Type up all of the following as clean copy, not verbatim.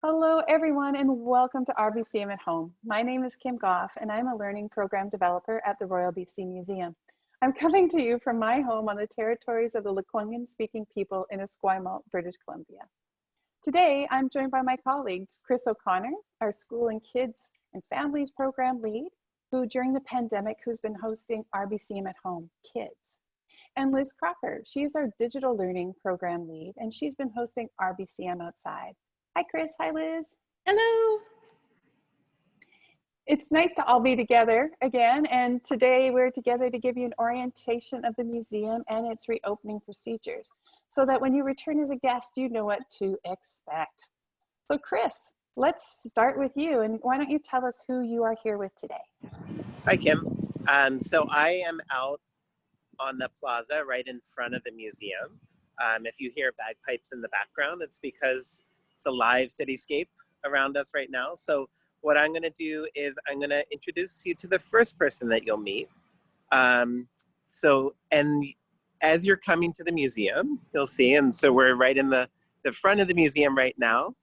Hello, everyone, and welcome to RBCM at Home. My name is Kim Goff, and I'm a learning program developer at the Royal BC Museum. I'm coming to you from my home on the territories of the Lekwungen-speaking people in Esquimalt, British Columbia. Today, I'm joined by my colleagues, Chris O'Connor, our School and Kids and Families Program Lead, who during the pandemic, who's been hosting RBCM at Home Kids. And Liz Crocker, she is our Digital Learning Program Lead, and she's been hosting RBCM Outside. Hi, Chris. Hi, Liz. Hello. It's nice to all be together again, and today we're together to give you an orientation of the museum and its reopening procedures, so that when you return as a guest, you know what to expect. So Chris, let's start with you, and why don't you tell us who you are here with today? Hi, Kim. So I am out on the plaza right in front of the museum. If you hear bagpipes in the background, it's because it's a live cityscape around us right now. So what I'm going to do is I'm going to introduce you to the first person that you'll meet. And as you're coming to the museum, you'll see, and so we're right in the front of the museum right now,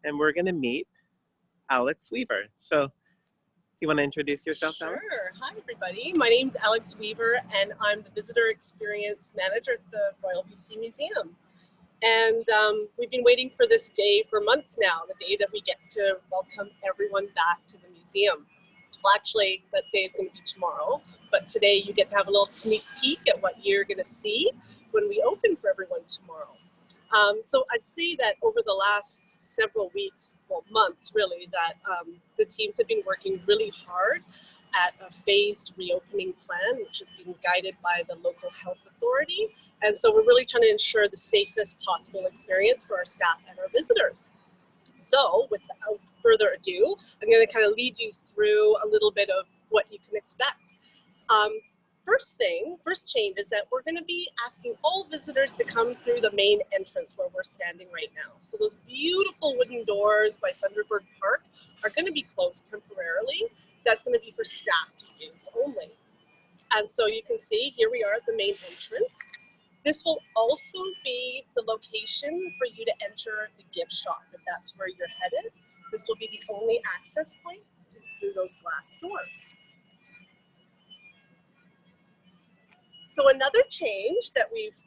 and we're going to meet Alex Weaver. So do you want to introduce yourself, Alex? Sure. Hi, everybody. My name's Alex Weaver, and I'm the Visitor Experience Manager at the Royal BC Museum. And we've been waiting for this day for months now, the day that we get to welcome everyone back to the museum. Well, actually, that day is going to be tomorrow, but today you get to have a little sneak peek at what you're going to see when we open for everyone tomorrow. So I'd say that over the last several weeks, well, months really, that the teams have been working really hard at a phased reopening plan, which is being guided by the local health authority. And so we're really trying to ensure the safest possible experience for our staff and our visitors. So without further ado, I'm going to kind of lead you through a little bit of what you can expect. First change is that we're going to be asking all visitors to come through the main entrance where we're standing right now. So those beautiful wooden doors by Thunderbird Park are going to be closed temporarily. That's going to be for staff to use only. And so you can see here we are at the main entrance. This will also be the location for you to enter the gift shop if that's where you're headed. This will be the only access point. It's through those glass doors. So another change that we've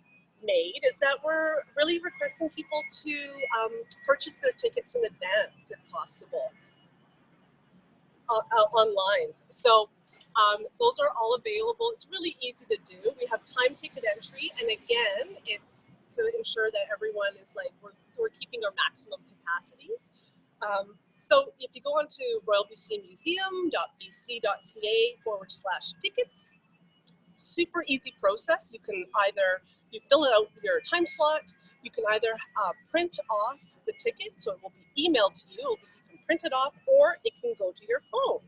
made is that we're really requesting people to purchase their tickets in advance if possible online. So those are all available. It's really easy to do. We have time ticket entry, and again, it's to ensure that everyone is like, we're keeping our maximum capacities. So if you go onto royalbcmuseum.bc.ca/tickets, super easy process. You can either, you fill it out your time slot, you can either print off the ticket, so it will be emailed to you, you can print it off, or it can go to your phone.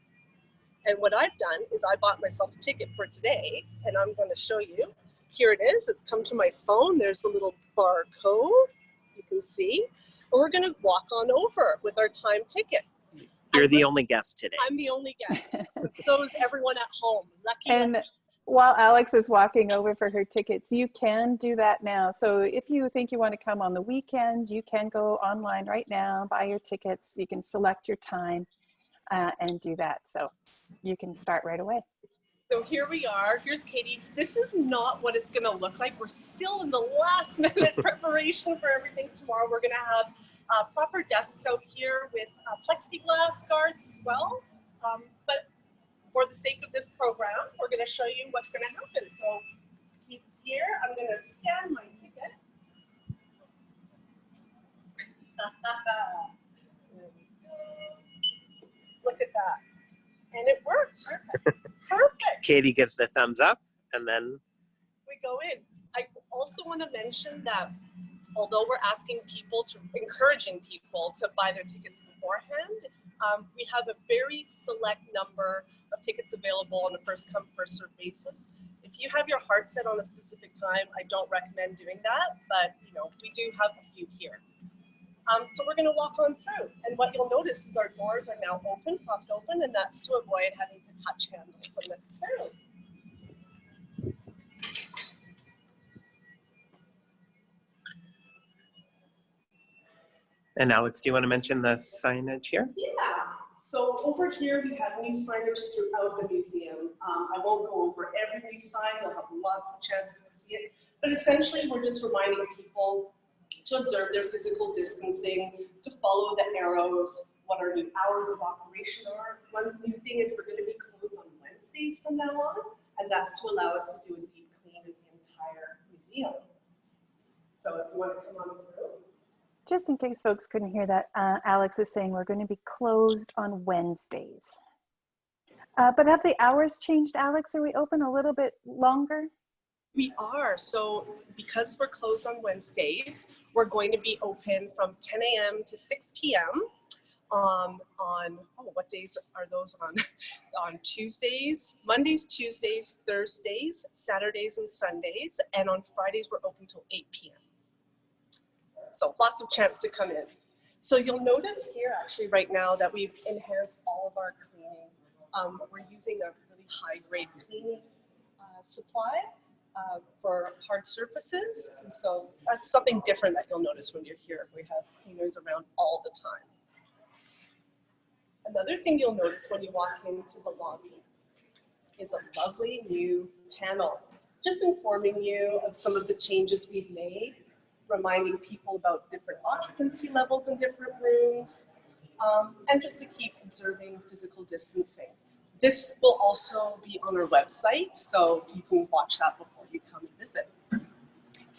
And what I've done is I bought myself a ticket for today, and I'm going to show you. Here it is. It's come to my phone. There's the little barcode. You can see. And we're going to walk on over with our time ticket. You're the only guest today. I'm the only guest. So is everyone at home. Lucky. And while Alex is walking over for her tickets, you can do that now. So if you think you want to come on the weekend, you can go online right now, buy your tickets. You can select your time. And do that. So you can start right away. So here we are. Here's Katie. This is not what it's going to look like. We're still in the last minute preparation for everything tomorrow. We're going to have proper desks out here with plexiglass guards as well. But for the sake of this program, we're going to show you what's going to happen. So he's here. I'm going to scan my ticket. Look at that. And it works. Perfect. Katie gives the thumbs up, and then we go in. I also want to mention that although we're encouraging people to buy their tickets beforehand, we have a very select number of tickets available on a first come, first served basis. If you have your heart set on a specific time, I don't recommend doing that, but you know, we do have a few here. So we're going to walk on through, and what you'll notice is our doors are now open, propped open, and that's to avoid having to touch handles unnecessarily. And Alex, do you want to mention the signage here? Yeah, so over here we have new signage throughout the museum. I won't go over every new sign, you'll have lots of chances to see it, but essentially we're just reminding people to observe their physical distancing, to follow the arrows, what our new hours of operation are. One new thing is we're going to be closed on Wednesdays from now on, and that's to allow us to do a deep clean of the entire museum. So if you want to come on through. Just in case folks couldn't hear that, Alex is saying we're going to be closed on Wednesdays. But have the hours changed, Alex? Are we open a little bit longer? We are. So because we're closed on Wednesdays, we're going to be open from 10 a.m. to 6 p.m. What days are those on? On Tuesdays, Mondays, Tuesdays, Thursdays, Saturdays, and Sundays. And on Fridays, we're open till 8 p.m. So lots of chance to come in. So you'll notice here actually right now that we've enhanced all of our cleaning. We're using a really high grade cleaning supply for hard surfaces. And so that's something different that you'll notice when you're here. We have cleaners around all the time. Another thing you'll notice when you walk into the lobby is a lovely new panel, just informing you of some of the changes we've made, reminding people about different occupancy levels in different rooms, and just to keep observing physical distancing. This will also be on our website, so you can watch that before you come visit.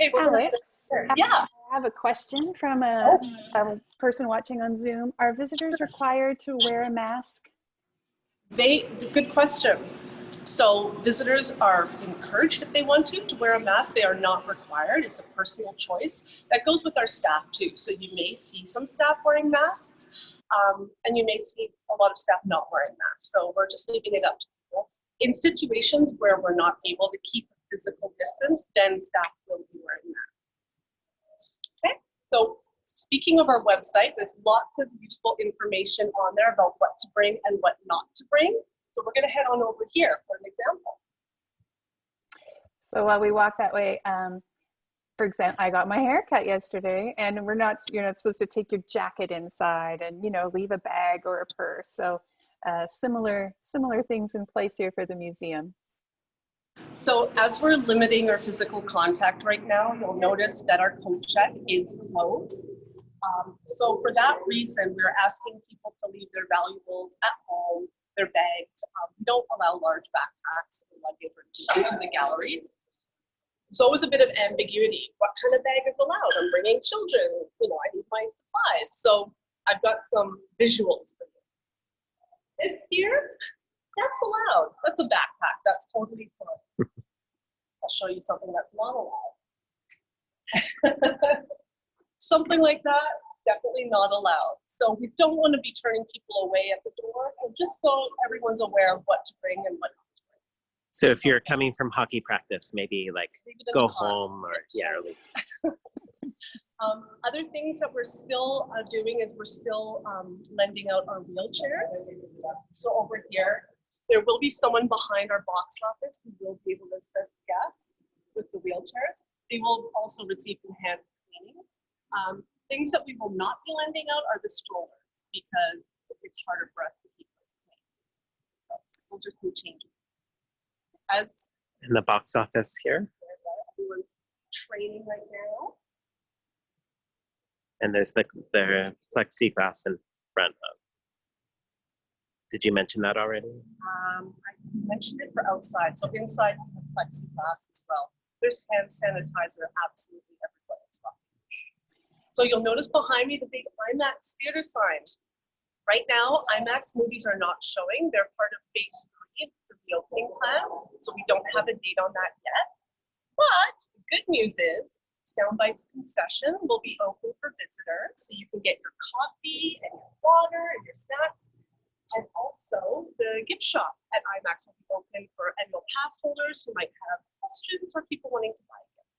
Okay, Alex, yeah. I have a question from a person watching on Zoom. Are visitors required to wear a mask? Good question. So visitors are encouraged if they want to wear a mask. They are not required. It's a personal choice. That goes with our staff too. So you may see some staff wearing masks, and you may see a lot of staff not wearing masks. So we're just leaving it up to people. In situations where we're not able to keep a physical distance, then staff will be wearing masks. Okay, so speaking of our website, there's lots of useful information on there about what to bring and what not to bring. So we're going to head on over here for an example. So while we walk that way, for example, I got my hair cut yesterday, and you're not supposed to take your jacket inside and, leave a bag or a purse. So similar things in place here for the museum. So as we're limiting our physical contact right now, you'll notice that our coat check is closed. So for that reason, we're asking people to leave their valuables at home, their bags. We don't allow large backpacks or luggage into the galleries. There's always a bit of ambiguity. What kind of bag is allowed? I'm bringing children. I need my supplies. So I've got some visuals for you. This here, that's allowed. That's a backpack. That's totally fine. I'll show you something that's not allowed. Something like that, definitely not allowed. So we don't want to be turning people away at the door, just so everyone's aware of what to bring and what not to bring. So if you're coming from hockey practice, maybe go home or leave. Other things that we're still doing is we're still lending out our wheelchairs. So over here, there will be someone behind our box office who will be able to assist guests with the wheelchairs. They will also receive enhanced cleaning. Things that we will not be lending out are the strollers because it's harder for us to keep those clean. So we'll just some changes. As in the box office here, everyone's training right now. And there's the plexiglass in front of. Did you mention that already? I mentioned it for outside. So inside we have plexiglass as well. There's hand sanitizer absolutely everywhere as well. So you'll notice behind me the big IMAX theater sign. Right now, IMAX movies are not showing. They're part of phase 3 of the reopening plan. So we don't have a date on that yet. But the good news is Soundbites concession will be open for visitors. So you can get your coffee and your water and your snacks. And also the gift shop at IMAX will be open for annual pass holders who might have questions or people wanting to buy a gift.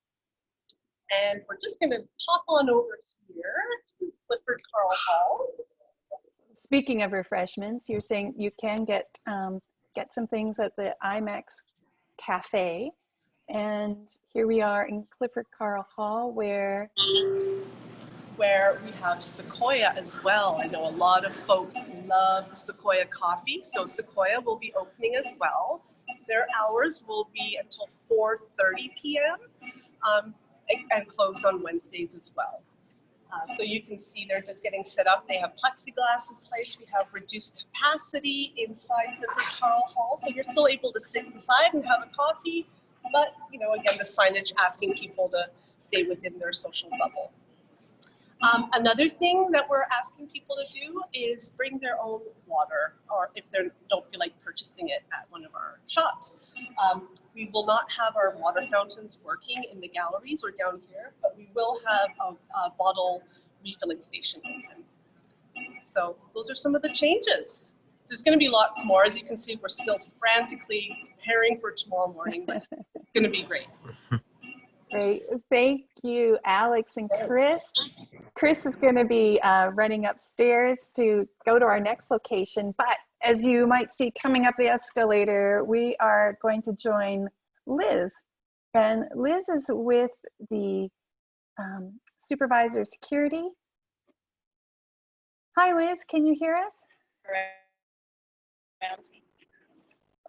And we're just going to pop on over here to Clifford Carl Hall. Speaking of refreshments, you're saying you can get some things at the IMAX Cafe. And here we are in Clifford Carl Hall where where we have Sequoia as well. I know a lot of folks love Sequoia Coffee, so Sequoia will be opening as well. Their hours will be until 4:30 p.m. And close on Wednesdays as well. So you can see they're just getting set up. They have plexiglass in place. We have reduced capacity inside the town hall, so you're still able to sit inside and have a coffee. But again, the signage asking people to stay within their social bubble. Another thing that we're asking people to do is bring their own water, or if they don't feel like purchasing it at one of our shops. We will not have our water fountains working in the galleries or down here, but we will have a bottle refilling station open. So those are some of the changes. There's going to be lots more. As you can see, we're still frantically preparing for tomorrow morning, but it's going to be great. Great. Thank you, Alex and Chris. Chris is going to be running upstairs to go to our next location. But as you might see coming up the escalator, we are going to join Liz. And Liz is with the supervisor of security. Hi, Liz. Can you hear us?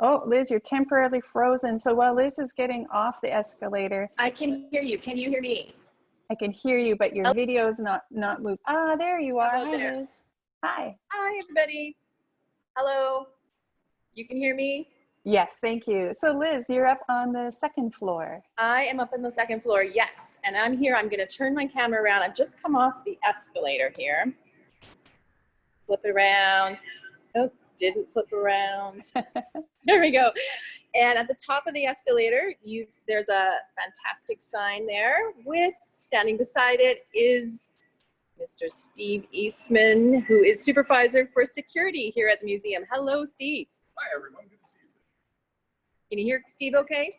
Oh, Liz, you're temporarily frozen. So while Liz is getting off the escalator, I can hear you. Can you hear me? I can hear you, but your video is not moved. Ah, there you are. Hello Hi, there. Liz. Hi. Hi, everybody. Hello. You can hear me? Yes, thank you. So Liz, you're up on the second floor. I am up on the second floor, yes. And I'm here. I'm going to turn my camera around. I've just come off the escalator here. Flip it around. Oh, didn't flip around. There we go. And at the top of the escalator, there's a fantastic sign there with, standing beside it is Mr. Steve Eastman, who is supervisor for security here at the museum. Hello, Steve. Hi, everyone. Good to see you today. Can you hear Steve okay?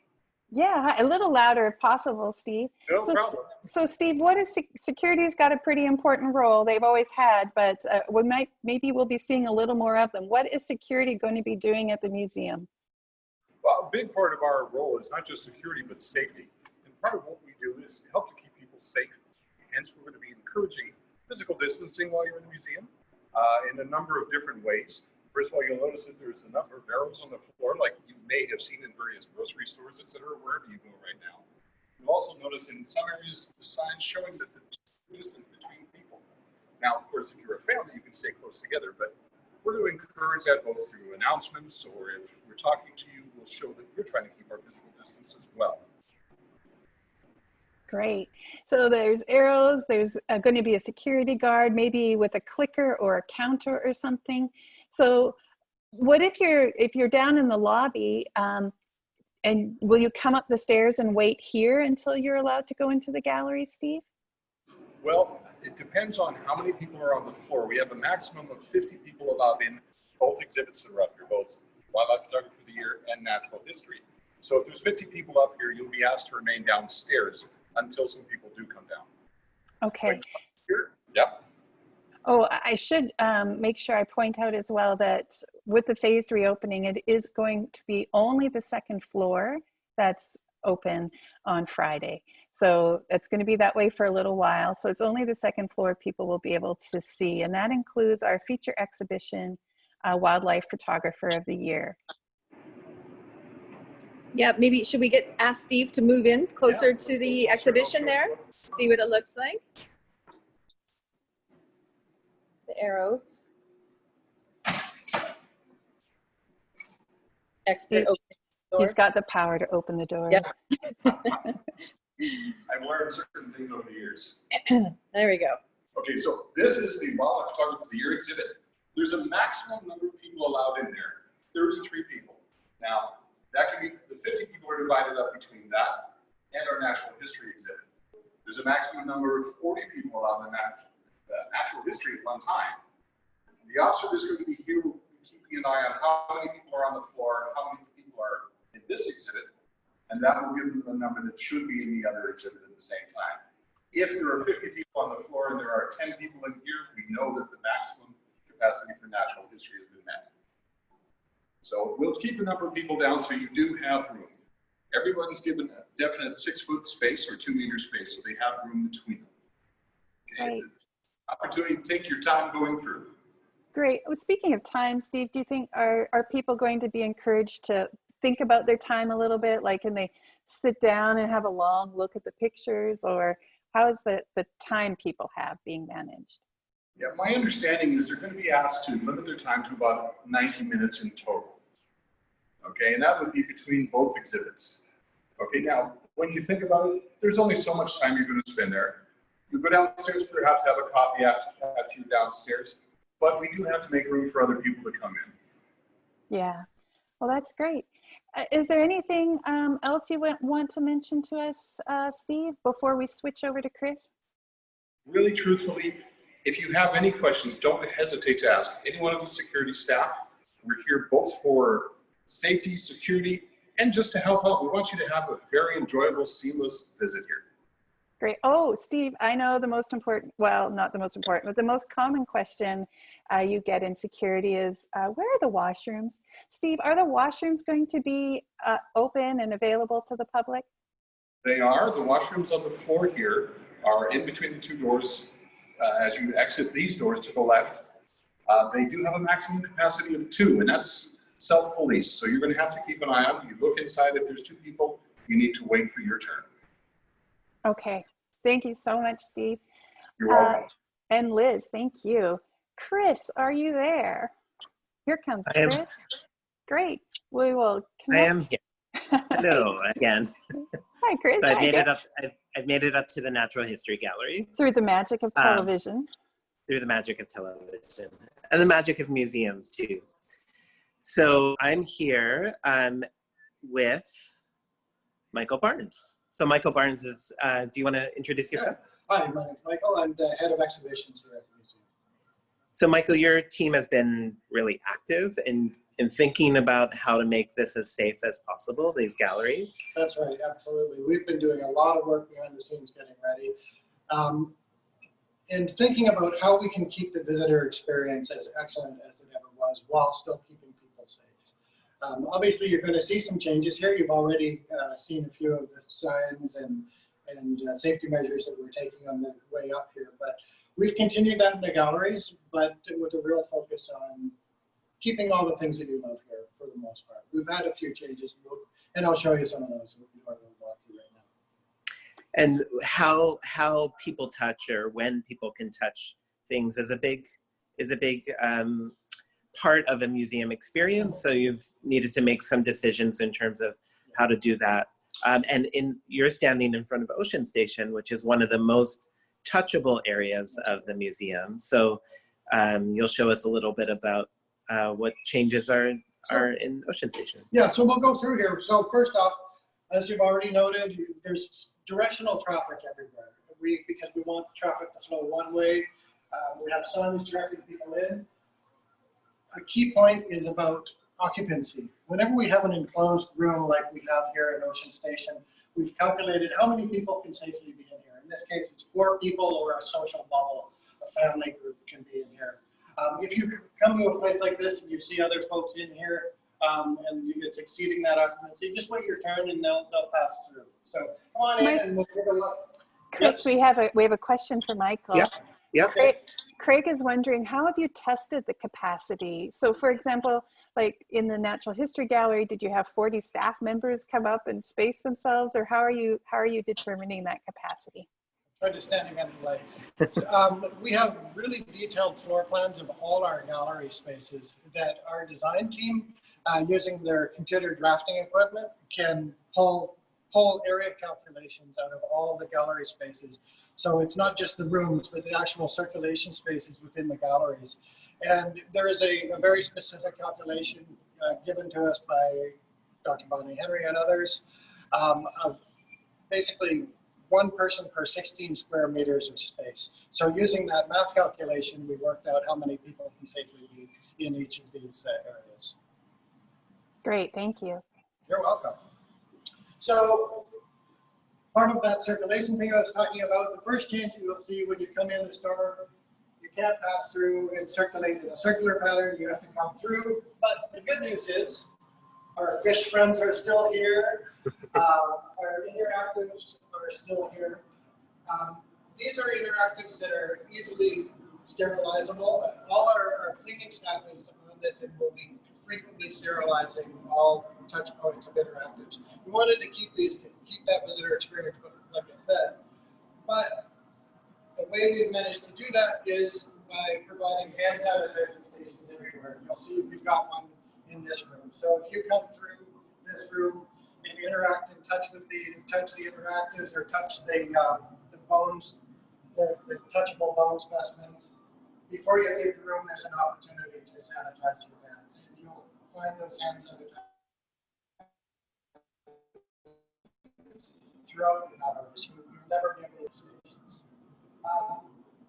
Yeah, a little louder if possible, Steve. No problem. So Steve, what is security's got a pretty important role. They've always had, but maybe we'll be seeing a little more of them. What is security going to be doing at the museum? Well, a big part of our role is not just security, but safety. And part of what we do is help to keep people safe. Hence, we're going to be encouraging physical distancing while you're in the museum in a number of different ways. First of all, you'll notice that there's a number of arrows on the floor, like you may have seen in various grocery stores, etc., wherever you go right now. You'll also notice in some areas the signs showing that the distance between people. Now, of course, if you're a family, you can stay close together, but we're going to encourage that both through announcements, or if we're talking to you, we'll show that we're trying to keep our physical distance as well. Great. So there's arrows, there's going to be a security guard, maybe with a clicker or a counter or something. So what if you're down in the lobby, and will you come up the stairs and wait here until you're allowed to go into the gallery, Steve? Well, it depends on how many people are on the floor. We have a maximum of 50 people allowed in both exhibits that are up here, both Wildlife Photography of the Year and Natural History. So if there's 50 people up here, you'll be asked to remain downstairs until some people do come down. Okay. Here, yep. Oh, I should make sure I point out as well that with the phased reopening, it is going to be only the second floor that's open on Friday. So it's going to be that way for a little while. So it's only the second floor people will be able to see. And that includes our feature exhibition, Wildlife Photographer of the Year. Yeah, maybe should we ask Steve to move in closer to the exhibition there? See what it looks like. The arrows. Expert opening the door. He's got the power to open the door. Yep. I've learned certain things over the years. There we go. Okay, so this is the Wildlife Photography of the Year exhibit. There's a maximum number of people allowed in there, 33 people. Now, that can be, the 50 people are divided up between that and our natural history exhibit. There's a maximum number of 40 people allowed in natural history at one time. The officer is going to be here keeping an eye on how many people are on the floor and how many people are in this exhibit, and that will give them the number that should be in the other exhibit at the same time. If there are 50 people on the floor and there are 10 people in here, we know that the maximum capacity for natural history has been met. So we'll keep the number of people down so you do have room. Everyone's given a definite 6-foot space or 2-meter space, so they have room between them. Okay? Right. opportunity to take your time going through. Great. Well, speaking of time, Steve, do you think are people going to be encouraged to think about their time a little bit? Like, can they sit down and have a long look at the pictures, or how is the time people have being managed? Yeah, my understanding is they're going to be asked to limit their time to about 90 minutes in total. Okay, and that would be between both exhibits. Okay, now, when you think about it, there's only so much time you're going to spend there. You go downstairs, perhaps have a coffee after you're downstairs, but we do have to make room for other people to come in. Yeah, well, that's great. Is there anything else you want to mention to us, Steve, before we switch over to Chris? Really, truthfully, if you have any questions, don't hesitate to ask any one of the security staff. We're here both for safety, security, and just to help out. We want you to have a very enjoyable, seamless visit here. Great. Oh, Steve, I know the most important, well, not the most important, but the most common question you get in security is, where are the washrooms? Steve, are the washrooms going to be open and available to the public? They are. The washrooms on the floor here are in between the two doors. As you exit these doors to the left, they do have a maximum capacity of 2, and that's self-police. So you're going to have to keep an eye on. You look inside. If there's 2 people, you need to wait for your turn. Okay. Thank you so much, Steve. You're welcome. And Liz, thank you. Chris, are you there? Here comes Chris. Great. We will connect. I am here. Hello again. Hi, Chris. So I've made it up. I've made it up to the Natural History Gallery through the magic of television. Through the magic of television and the magic of museums too. So I'm here with Michael Barnes. So Michael Barnes is, do you want to introduce yourself? Yeah. Hi, my name's Michael. I'm the head of exhibitions here at the museum. So Michael, your team has been really active in thinking about how to make this as safe as possible, these galleries. That's right, absolutely. We've been doing a lot of work behind the scenes getting ready. And thinking about how we can keep the visitor experience as excellent as it ever was while still keeping people safe. Obviously, you're going to see some changes here. You've already seen a few of the signs and safety measures that we're taking on the way up here. But we've continued that in the galleries, but with a real focus on keeping all the things that you love here for the most part. We've had a few changes, and I'll show you some of those that we're going to walk through right now. And how people touch, or when people can touch things, is a big part of a museum experience. So you've needed to make some decisions in terms of how to do that. And you're standing in front of Ocean Station, which is one of the most touchable areas of the museum. So you'll show us a little bit about what changes are in Ocean Station. Yeah, so we'll go through here. So first off, as you've already noted, there's directional traffic everywhere. Because we want traffic to flow one way. We have signs directing people in. A key point is about occupancy. Whenever we have an enclosed room like we have here at Ocean Station, we've calculated how many people can safely be in here. In this case, it's 4 people, or a social bubble, a family group can be in here. If you come to a place like this and you see other folks in here and it's exceeding that occupancy, just wait your turn and they'll pass through. So come on in and we'll take a look. Chris, Yes. we have a question for Michael. Yeah. Craig is wondering, how have you tested the capacity? So for example, like in the Natural History Gallery, did you have 40 staff members come up and space themselves, or how are you determining that capacity? Standing in the light. We have really detailed floor plans of all our gallery spaces that our design team, using their computer drafting equipment, can pull area calculations out of all the gallery spaces. So it's not just the rooms, but the actual circulation spaces within the galleries. And there is a very specific calculation given to us by Dr. Bonnie Henry and others of basically 1 person per 16 square meters of space. So using that math calculation, we worked out how many people can safely be in each of these areas. Great, thank you. You're welcome. So part of that circulation thing I was talking about, the first change you will see when you come in the store, you can't pass through and circulate in a circular pattern, you have to come through. But the good news is our fish friends are still here, our interactives are still here. these are interactives that are easily sterilizable. All our cleaning staff is on this and will be frequently sterilizing all touch points of interactives. We wanted to keep that visitor experience, like I said. But the way we've managed to do that is by providing hand sanitizing stations everywhere. You'll see we've got one in this room. So if you come through this room and interact and touch the interactives or touch the bones, the touchable bone specimens, before you leave the room, there's an opportunity to sanitize your hands. And you'll find those hand sanitizers throughout the hours. You'll never be able to stations.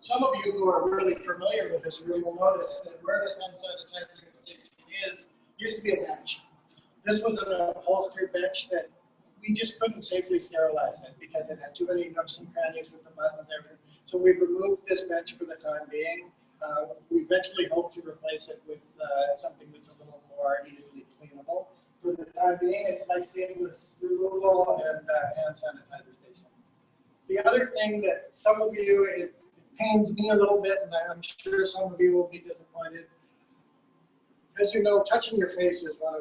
Some of you who are really familiar with this room will notice that where this hand sanitizing station is, used to be a bench. This was an upholstered bench that we just couldn't safely sterilize it because it had too many nooks and crannies with the buttons and everything. So we've removed this bench for the time being. We eventually hope to replace it with something that's a little more easily cleanable. For the time being, it's nice seamless removal and hand sanitizer station. The other thing that some of you, it pains me a little bit, and I'm sure some of you will be disappointed. As you know, touching your face is one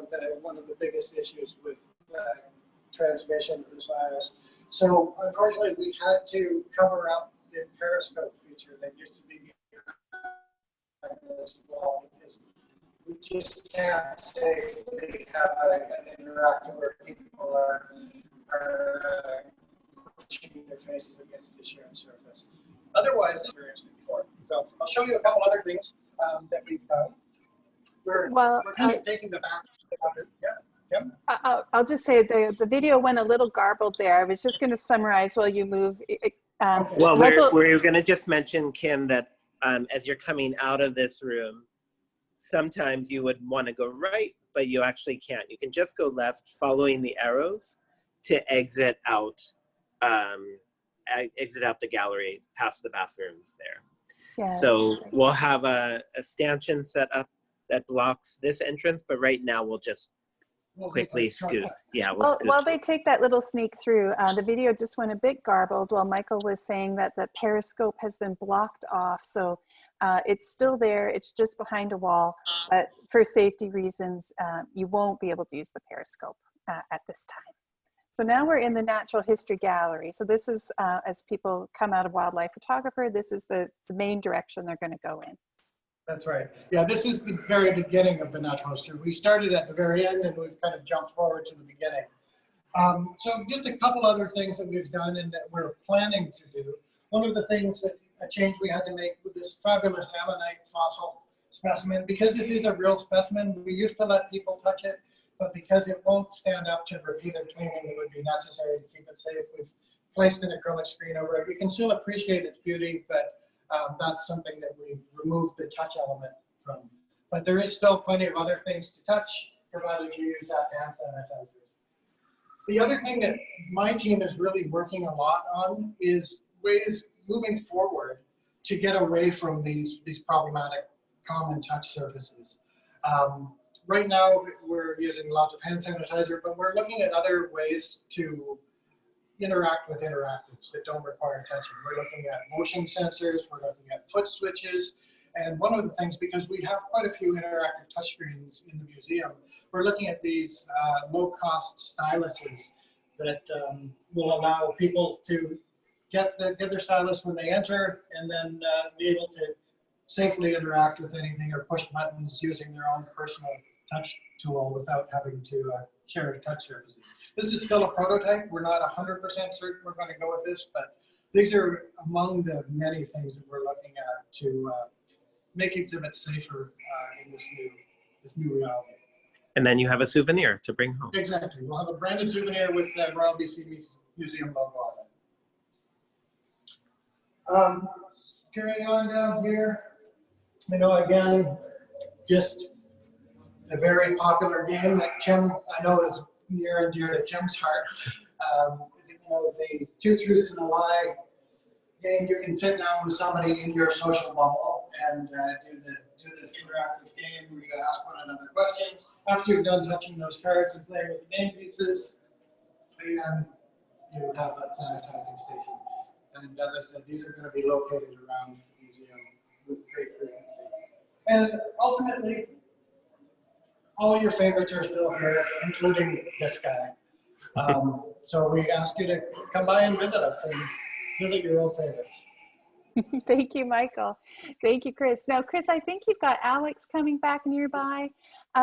of the biggest issues with transmission of this virus. So unfortunately, we had to cover up the periscope feature that used to be this wall because we just can't safely have an interactive where people are pushing their faces against the shared surface. Otherwise, experienced it before. So I'll show you a couple other things that we've done. We're kind of taking the back. Yeah. I'll just say the video went a little garbled there. I was just going to summarize while you move. Well, we're going to just mention, Kim, that as you're coming out of this room, sometimes you would want to go right, but you actually can't. You can just go left following the arrows to exit out the gallery past the bathrooms there. Yeah. So we'll have a stanchion set up that blocks this entrance, but right now we'll just quickly scoot. Yeah, while they take that little sneak through, the video just went a bit garbled while Michael was saying that the periscope has been blocked off. So it's still there, it's just behind a wall, but for safety reasons, you won't be able to use the periscope at this time. So now we're in the Natural History Gallery. So this is, as people come out of wildlife photographer, this is the main direction they're gonna go in. That's right. Yeah, this is the very beginning of the natural history. We started at the very end and we've kind of jumped forward to the beginning. So just a couple other things that we've done and that we're planning to do. One of the things that a change we had to make with this fabulous ammonite fossil specimen, because this is a real specimen, we used to let people touch it, but because it won't stand up to repeated cleaning, it would be necessary to keep it safe. We've placed an acrylic screen over it. We can still appreciate its beauty, but that's something that we've removed the touch element from. But there is still plenty of other things to touch, provided you use that hand sanitizer. The other thing that my team is really working a lot on is ways moving forward to get away from these problematic common touch surfaces. Right now, we're using lots of hand sanitizer, but we're looking at other ways to interact with interactives that don't require touching. We're looking at motion sensors, we're looking at foot switches, and one of the things, because we have quite a few interactive touchscreens in the museum, we're looking at these low-cost styluses that will allow people to get their stylus when they enter and then be able to safely interact with anything or push buttons using their own personal touch tool without having to share touch surfaces. This is still a prototype. We're not 100% certain we're going to go with this, but these are among the many things that we're looking at to make exhibits safer in this new reality. And then you have a souvenir to bring home. Exactly. We'll have a branded souvenir with the Royal BC Museum logo on it. Carrying on down here, again, just a very popular game that Kim, I know, is near and dear to Kim's heart. The Two Truths and a Lie game. You can sit down with somebody in your social bubble and do this interactive game where you ask one another questions. After you're done touching those cards and playing with the game pieces, then you have that sanitizing station. And as I said, these are going to be located around the museum with great frequency. And ultimately, all your favorites are still here, including this guy. So we ask you to come by and visit us and visit your old favorites. Thank you, Michael. Thank you, Chris. Now, Chris, I think you've got Alex coming back nearby.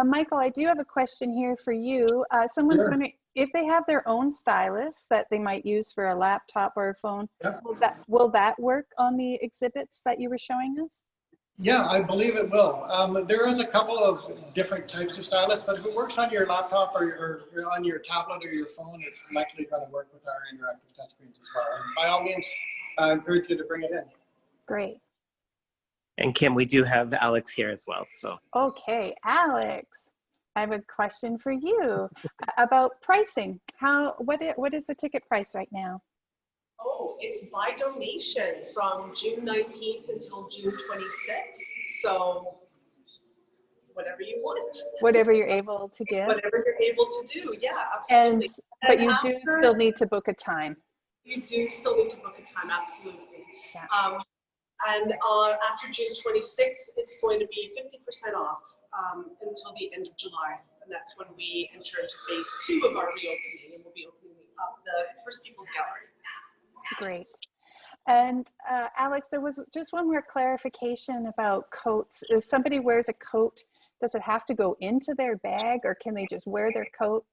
Michael, I do have a question here for you. Someone's wondering if they have their own stylus that they might use for a laptop or a phone. Yep. Will that work on the exhibits that you were showing us? Yeah, I believe it will. There is a couple of different types of stylus, but if it works on your laptop or on your tablet or your phone, it's likely going to work with our interactive touchscreens as well. And by all means, I encourage you to bring it in. Great. And Kim, we do have Alex here as well. So Okay, Alex, I have a question for you about pricing. What is the ticket price right now? Oh, it's by donation from June 19th until June 26th. So whatever you want. Whatever you're able to give. Whatever you're able to do, yeah, absolutely. But you do still need to book a time. You do still need to book a time, absolutely. Yeah. And after June 26th, it's going to be 50% off until the end of July. And that's when we enter into phase 2 of our reopening, and we'll be opening up the First People's Gallery. Great. And Alex, there was just one more clarification about coats. If somebody wears a coat, does it have to go into their bag, or can they just wear their coat?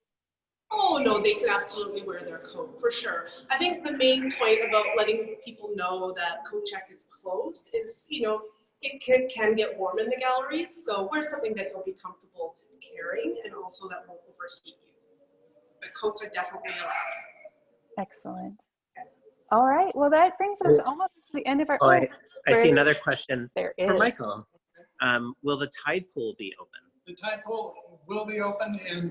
Oh, no, they can absolutely wear their coat, for sure. I think the main point about letting people know that coat check is closed is, it can get warm in the galleries, so wear something that you'll be comfortable carrying and also that won't overheat you. But coats are definitely allowed. Excellent. All right, well, that brings us almost to the end of our... I see another question for Michael. Will the tide pool be open? The tide pool will be open, and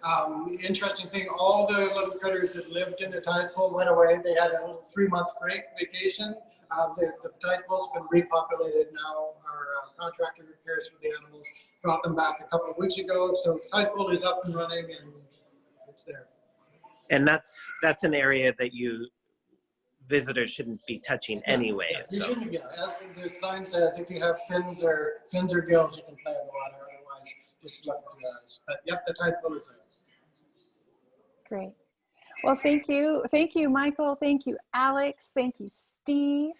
the interesting thing, all the little critters that lived in the tide pool went away. They had a little 3-month break vacation. The tide pool's been repopulated now. Our contractor who cares for the animals brought them back a couple of weeks ago. So the tide pool is up and running, and it's there. And that's an area that visitors shouldn't be touching anyway. Yeah, so. as the sign says, if you have fins or gills, you can play in the water. Otherwise, just look at the eyes. But yep, the tide pool is there. Great. Well, thank you. Thank you, Michael. Thank you, Alex. Thank you, Steve.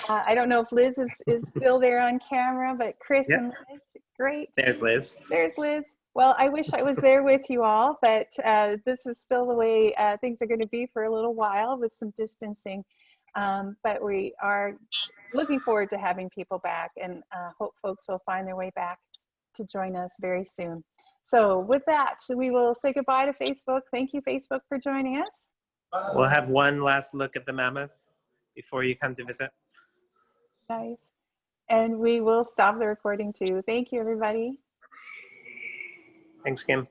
I don't know if Liz is still there on camera, but Chris and Liz, great. There's Liz. There's Liz. Well, I wish I was there with you all, but this is still the way things are going to be for a little while with some distancing. But we are looking forward to having people back, and hope folks will find their way back to join us very soon. So with that, we will say goodbye to Facebook. Thank you, Facebook, for joining us. We'll have one last look at the mammoth before you come to visit. Nice. And we will stop the recording too. Thank you, everybody. Thanks, Kim.